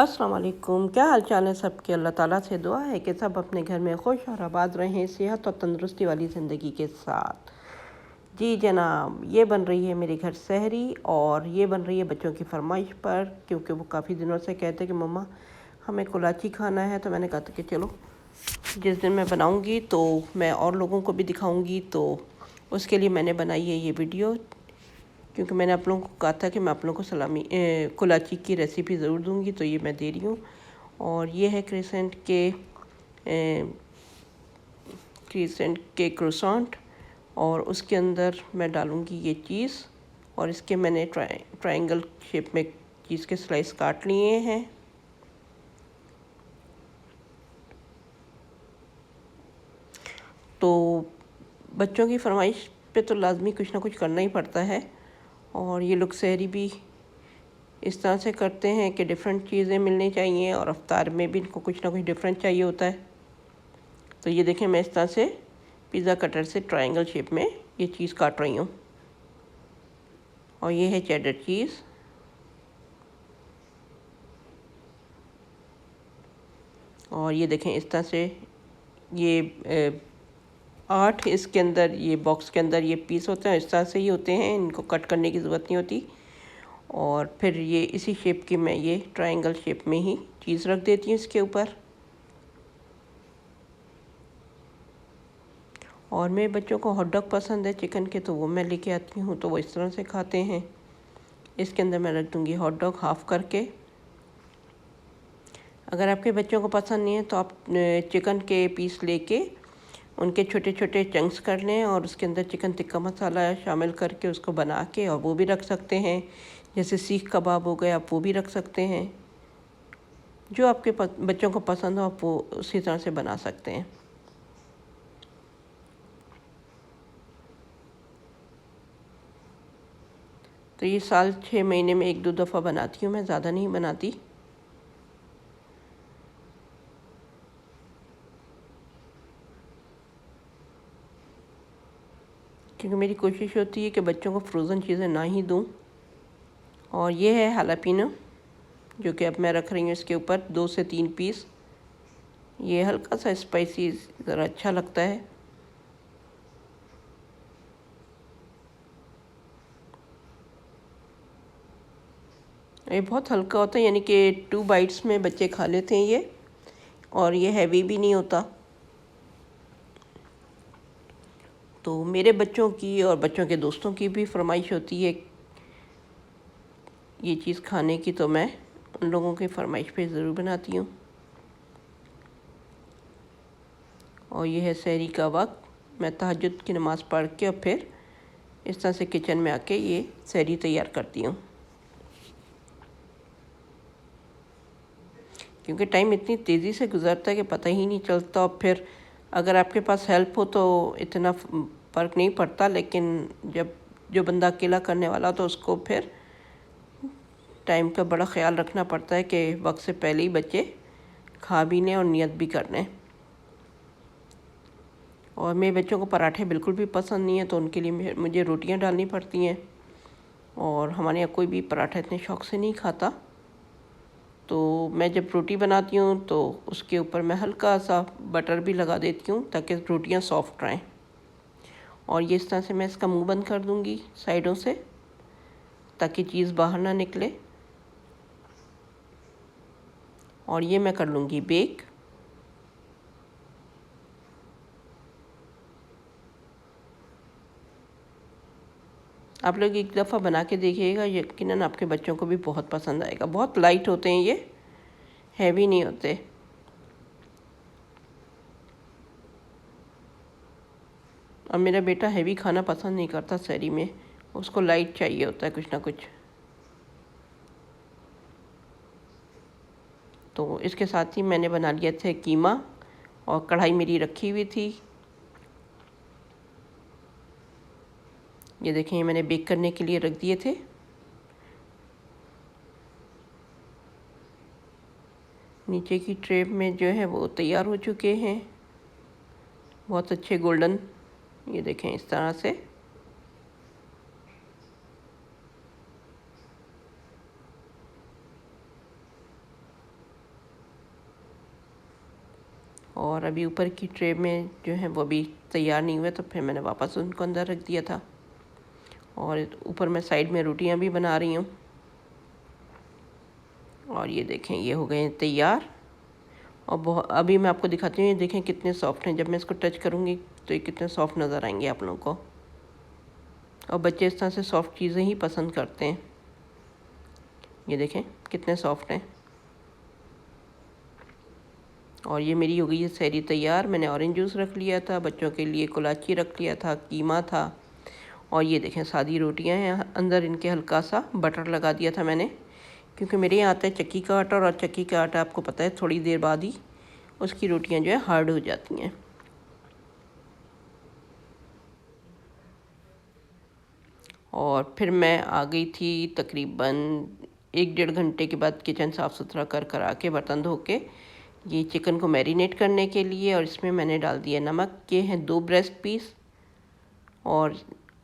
अस्सलाम वालेकुम, क्या हाल चाल है सबके। अल्लाह ताला से दुआ है कि सब अपने घर में खुश और आबाद रहें, सेहत और तंदुरुस्ती वाली ज़िंदगी के साथ। जी जनाब, ये बन रही है मेरे घर सहरी और ये बन रही है बच्चों की फरमाइश पर, क्योंकि वो काफ़ी दिनों से कहते कि मम्मा हमें कुलाची खाना है। तो मैंने कहा था कि चलो जिस दिन मैं बनाऊँगी तो मैं और लोगों को भी दिखाऊँगी, तो उसके लिए मैंने बनाई है ये वीडियो, क्योंकि मैंने आप लोगों को कहा था कि मैं आप लोगों को कुलाची की रेसिपी ज़रूर दूंगी, तो ये मैं दे रही हूँ। और ये है क्रिसेंट के क्रोसेंट, और उसके अंदर मैं डालूंगी ये चीज़, और इसके मैंने ट्रायंगल शेप में चीज़ के स्लाइस काट लिए हैं। तो बच्चों की फरमाइश पे तो लाजमी कुछ ना कुछ करना ही पड़ता है, और ये लोग सहरी भी इस तरह से करते हैं कि डिफरेंट चीज़ें मिलनी चाहिए, और अफ्तार में भी इनको कुछ ना कुछ डिफरेंट चाहिए होता है। तो ये देखें, मैं इस तरह से पिज़्ज़ा कटर से ट्रायंगल शेप में ये चीज़ काट रही हूँ, और ये है चेडर चीज़। और ये देखें, इस तरह से ये 8 इसके अंदर, ये बॉक्स के अंदर ये पीस होते हैं, इस तरह से ही होते हैं, इनको कट करने की ज़रूरत नहीं होती। और फिर ये इसी शेप की मैं ये ट्रायंगल शेप में ही चीज़ रख देती हूँ इसके ऊपर। और मेरे बच्चों को हॉट डॉग पसंद है चिकन के, तो वो मैं लेके आती हूँ, तो वो इस तरह से खाते हैं। इसके अंदर मैं रख दूँगी हॉट डॉग हाफ़ करके। अगर आपके बच्चों को पसंद नहीं है तो आप चिकन के पीस लेके उनके छोटे छोटे चंक्स कर लें, और उसके अंदर चिकन टिक्का मसाला शामिल करके उसको बना के और वो भी रख सकते हैं। जैसे सीख कबाब हो गए, आप वो भी रख सकते हैं। जो आपके बच्चों को पसंद हो आप वो उसी तरह से बना सकते हैं। तो ये साल 6 महीने में 1-2 दफ़ा बनाती हूँ मैं, ज़्यादा नहीं बनाती। क्योंकि मेरी कोशिश होती है कि बच्चों को फ्रोज़न चीज़ें ना ही दूँ। और ये है हालापिनो, जो कि अब मैं रख रही हूँ इसके ऊपर 2 से 3 पीस। ये हल्का सा स्पाइसी ज़रा अच्छा लगता है। ये बहुत हल्का होता है, यानी कि 2 बाइट्स में बच्चे खा लेते हैं ये, और ये हैवी भी नहीं होता। तो मेरे बच्चों की और बच्चों के दोस्तों की भी फरमाइश होती है ये चीज़ खाने की, तो मैं उन लोगों की फरमाइश पे ज़रूर बनाती हूँ। और ये है सहरी का वक्त, मैं तहज्जुद की नमाज़ पढ़ के और फिर इस तरह से किचन में आके ये सहरी तैयार करती हूँ। क्योंकि टाइम इतनी तेज़ी से गुज़रता है कि पता ही नहीं चलता, और फिर अगर आपके पास हेल्प हो तो इतना फ़र्क नहीं पड़ता, लेकिन जब जो बंदा अकेला करने वाला तो उसको फिर टाइम का बड़ा ख्याल रखना पड़ता है कि वक्त से पहले ही बच्चे खा भी लें और नियत भी कर लें। और मेरे बच्चों को पराठे बिल्कुल भी पसंद नहीं है, तो उनके लिए मुझे रोटियां डालनी पड़ती हैं, और हमारे यहाँ कोई भी पराठा इतने शौक़ से नहीं खाता। तो मैं जब रोटी बनाती हूँ तो उसके ऊपर मैं हल्का सा बटर भी लगा देती हूँ ताकि रोटियाँ सॉफ्ट रहें। और ये इस तरह से मैं इसका मुंह बंद कर दूँगी साइडों से, ताकि चीज़ बाहर ना निकले। और ये मैं कर लूँगी बेक। आप लोग एक दफ़ा बना के देखिएगा, यकीनन आपके बच्चों को भी बहुत पसंद आएगा। बहुत लाइट होते हैं ये, हैवी नहीं होते। और मेरा बेटा हैवी खाना पसंद नहीं करता सहरी में, उसको लाइट चाहिए होता है कुछ ना कुछ। तो इसके साथ ही मैंने बना लिया था कीमा, और कढ़ाई मेरी रखी हुई थी। ये देखें, मैंने बेक करने के लिए रख दिए थे। नीचे की ट्रे में जो है वो तैयार हो चुके हैं, बहुत अच्छे गोल्डन। ये देखें इस तरह से। और अभी ऊपर की ट्रे में जो है वो भी तैयार नहीं हुए, तो फिर मैंने वापस उनको अंदर रख दिया था। और ऊपर मैं साइड में रोटियां भी बना रही हूँ। और ये देखें, ये हो गए तैयार। और बहुत, अभी मैं आपको दिखाती हूँ, ये देखें कितने सॉफ्ट हैं। जब मैं इसको टच करूँगी तो ये कितने सॉफ्ट नज़र आएंगे आप लोगों को। और बच्चे इस तरह से सॉफ्ट चीज़ें ही पसंद करते हैं। ये देखें कितने सॉफ्ट हैं। और ये मेरी हो गई है सहरी तैयार। मैंने ऑरेंज जूस रख लिया था, बच्चों के लिए कुलाची रख लिया था, कीमा था। और ये देखें सादी रोटियां हैं, अंदर इनके हल्का सा बटर लगा दिया था मैंने, क्योंकि मेरे यहाँ आता है चक्की का आटा, और चक्की का आटा आपको पता है थोड़ी देर बाद ही उसकी रोटियां जो है हार्ड हो जाती हैं। और फिर मैं आ गई थी तकरीबन 1-1.5 घंटे के बाद किचन साफ़ सुथरा कर आके बर्तन धो के ये चिकन को मैरिनेट करने के लिए। और इसमें मैंने डाल दिया नमक। ये हैं 2 ब्रेस्ट पीस, और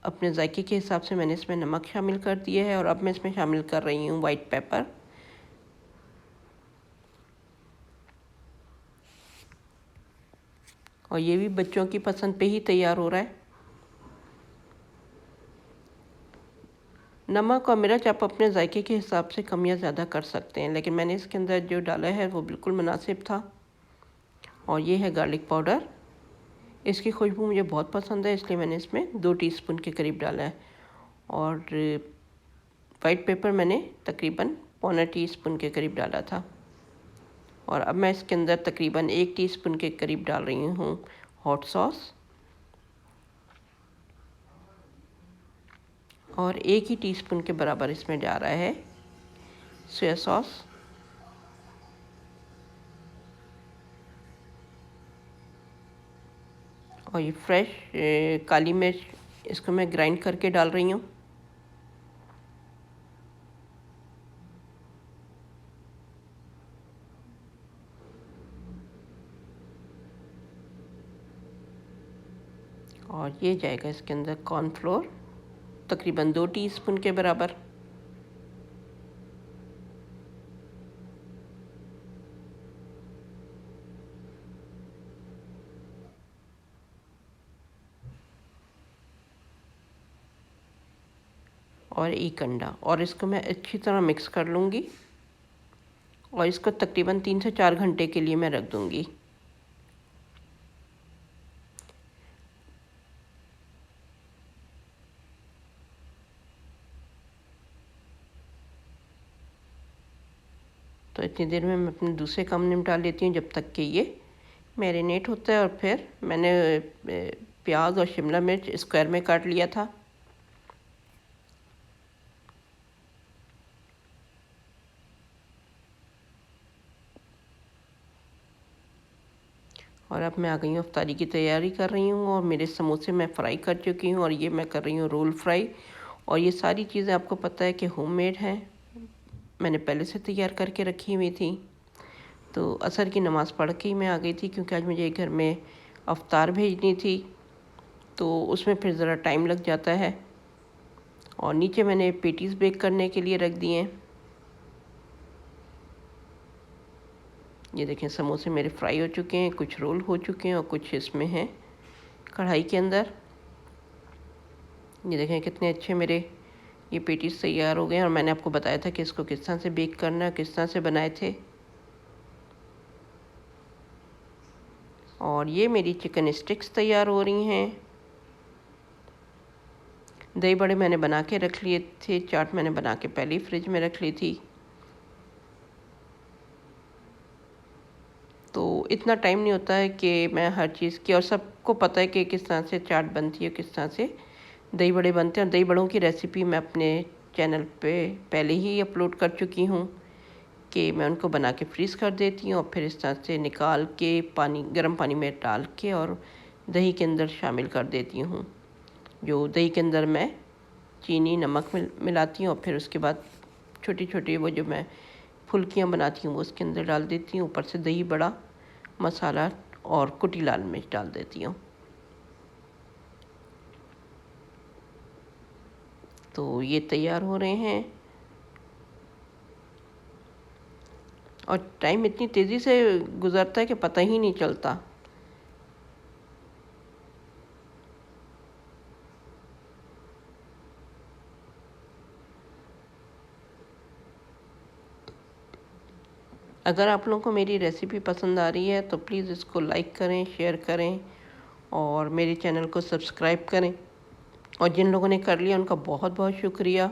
अपने जायके के हिसाब से मैंने इसमें नमक शामिल कर दिया है। और अब मैं इसमें शामिल कर रही हूँ वाइट पेपर। और ये भी बच्चों की पसंद पे ही तैयार हो रहा है। नमक और मिर्च आप अपने जायके के हिसाब से कम या ज़्यादा कर सकते हैं, लेकिन मैंने इसके अंदर जो डाला है वो बिल्कुल मुनासिब था। और ये है गार्लिक पाउडर। इसकी खुशबू मुझे बहुत पसंद है, इसलिए मैंने इसमें 2 टीस्पून के करीब डाला है। और वाइट पेपर मैंने तकरीबन 1/4 टीस्पून के करीब डाला था। और अब मैं इसके अंदर तकरीबन 1 टीस्पून के करीब डाल रही हूँ हॉट सॉस। और 1 ही टीस्पून के बराबर इसमें जा रहा है सोया सॉस। और ये फ्रेश काली मिर्च, इसको मैं ग्राइंड करके डाल रही हूँ। और ये जाएगा इसके अंदर कॉर्नफ्लोर, तकरीबन 2 टीस्पून के बराबर। और 1 अंडा, और इसको मैं अच्छी तरह मिक्स कर लूँगी। और इसको तकरीबन 3 से 4 घंटे के लिए मैं रख दूँगी। तो इतनी देर में मैं अपने दूसरे काम निपटा लेती हूँ, जब तक कि ये मैरिनेट होता है। और फिर मैंने प्याज और शिमला मिर्च स्क्वायर में काट लिया था। और अब मैं आ गई हूँ अफ्तारी की तैयारी कर रही हूँ। और मेरे समोसे मैं फ्राई कर चुकी हूँ, और ये मैं कर रही हूँ रोल फ्राई। और ये सारी चीज़ें आपको पता है कि होममेड हैं, मैंने पहले से तैयार करके रखी हुई थी। तो असर की नमाज़ पढ़ के ही मैं आ गई थी, क्योंकि आज मुझे घर में अफ्तार भेजनी थी, तो उसमें फिर ज़रा टाइम लग जाता है। और नीचे मैंने पेटीज़ बेक करने के लिए रख दिए हैं। ये देखें समोसे मेरे फ्राई हो चुके हैं, कुछ रोल हो चुके हैं और कुछ इसमें हैं कढ़ाई के अंदर। ये देखें कितने अच्छे मेरे ये पेटीज़ तैयार हो गए हैं। और मैंने आपको बताया था कि इसको किस तरह से बेक करना है, किस तरह से बनाए थे। और ये मेरी चिकन स्टिक्स तैयार हो रही हैं। दही बड़े मैंने बना के रख लिए थे, चाट मैंने बना के पहले ही फ्रिज में रख ली थी। तो इतना टाइम नहीं होता है कि मैं हर चीज़ की, और सबको पता है कि किस तरह से चाट बनती है, किस तरह से दही बड़े बनते हैं। और दही बड़ों की रेसिपी मैं अपने चैनल पे पहले ही अपलोड कर चुकी हूँ कि मैं उनको बना के फ्रीज़ कर देती हूँ और फिर इस तरह से निकाल के गर्म पानी में डाल के और दही के अंदर शामिल कर देती हूँ। जो दही के अंदर मैं चीनी नमक मिलाती हूँ और फिर उसके बाद छोटी छोटी वो जो मैं फुल्कियाँ बनाती हूँ वो उसके अंदर डाल देती हूँ। ऊपर से दही बड़ा मसाला और कुटी लाल मिर्च डाल देती हूँ। तो ये तैयार हो रहे हैं और टाइम इतनी तेज़ी से गुज़रता है कि पता ही नहीं चलता। अगर आप लोगों को मेरी रेसिपी पसंद आ रही है तो प्लीज़ इसको लाइक करें, शेयर करें और मेरे चैनल को सब्सक्राइब करें। और जिन लोगों ने कर लिया उनका बहुत बहुत शुक्रिया।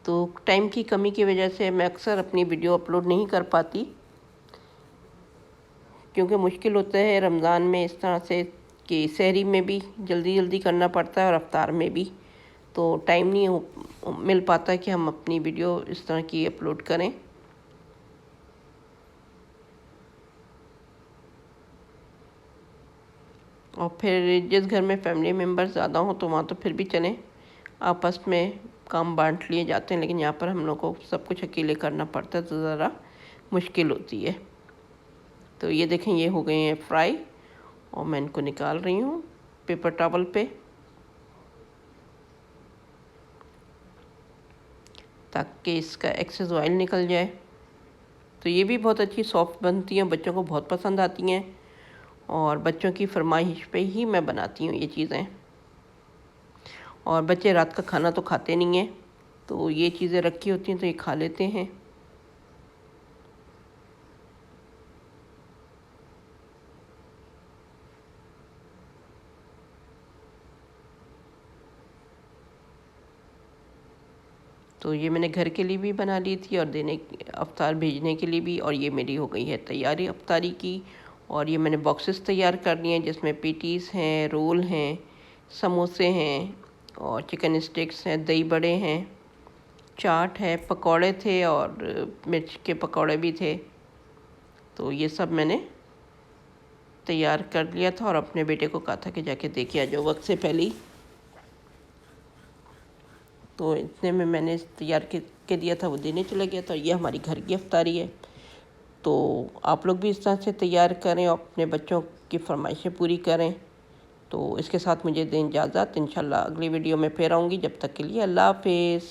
तो टाइम की कमी की वजह से मैं अक्सर अपनी वीडियो अपलोड नहीं कर पाती, क्योंकि मुश्किल होता है रमज़ान में इस तरह से कि सहरी में भी जल्दी जल्दी करना पड़ता है और अफ्तार में भी, तो टाइम नहीं मिल पाता कि हम अपनी वीडियो इस तरह की अपलोड करें। और फिर जिस घर में फैमिली मेम्बर ज़्यादा हों तो वहाँ तो फिर भी चलें, आपस में काम बांट लिए जाते हैं, लेकिन यहाँ पर हम लोग को सब कुछ अकेले करना पड़ता है तो ज़रा मुश्किल होती है। तो ये देखें, ये हो गए हैं फ्राई और मैं इनको निकाल रही हूँ पेपर टॉवल पे, ताकि इसका एक्सेस ऑयल निकल जाए। तो ये भी बहुत अच्छी सॉफ्ट बनती हैं, बच्चों को बहुत पसंद आती हैं और बच्चों की फरमाइश पे ही मैं बनाती हूँ ये चीज़ें। और बच्चे रात का खाना तो खाते नहीं हैं, तो ये चीज़ें रखी होती हैं तो ये खा लेते हैं। तो ये मैंने घर के लिए भी बना ली थी और अफ्तार भेजने के लिए भी। और ये मेरी हो गई है तैयारी अफ्तारी की। और ये मैंने बॉक्सेस तैयार कर लिए हैं जिसमें पेटीज़ हैं, रोल हैं, समोसे हैं और चिकन स्टिक्स हैं, दही बड़े हैं, चाट है, पकौड़े थे और मिर्च के पकौड़े भी थे। तो ये सब मैंने तैयार कर लिया था और अपने बेटे को कहा था कि जाके देखे आ जाओ वक्त से पहले ही। तो इतने में मैंने तैयार के दिया था, वो देने चला गया था। ये हमारी घर की अफ्तारी है। तो आप लोग भी इस तरह से तैयार करें और अपने बच्चों की फरमाइशें पूरी करें। तो इसके साथ मुझे दें इजाज़त। इंशाल्लाह अगली वीडियो में फिर आऊँगी। जब तक के लिए अल्लाह हाफिज़।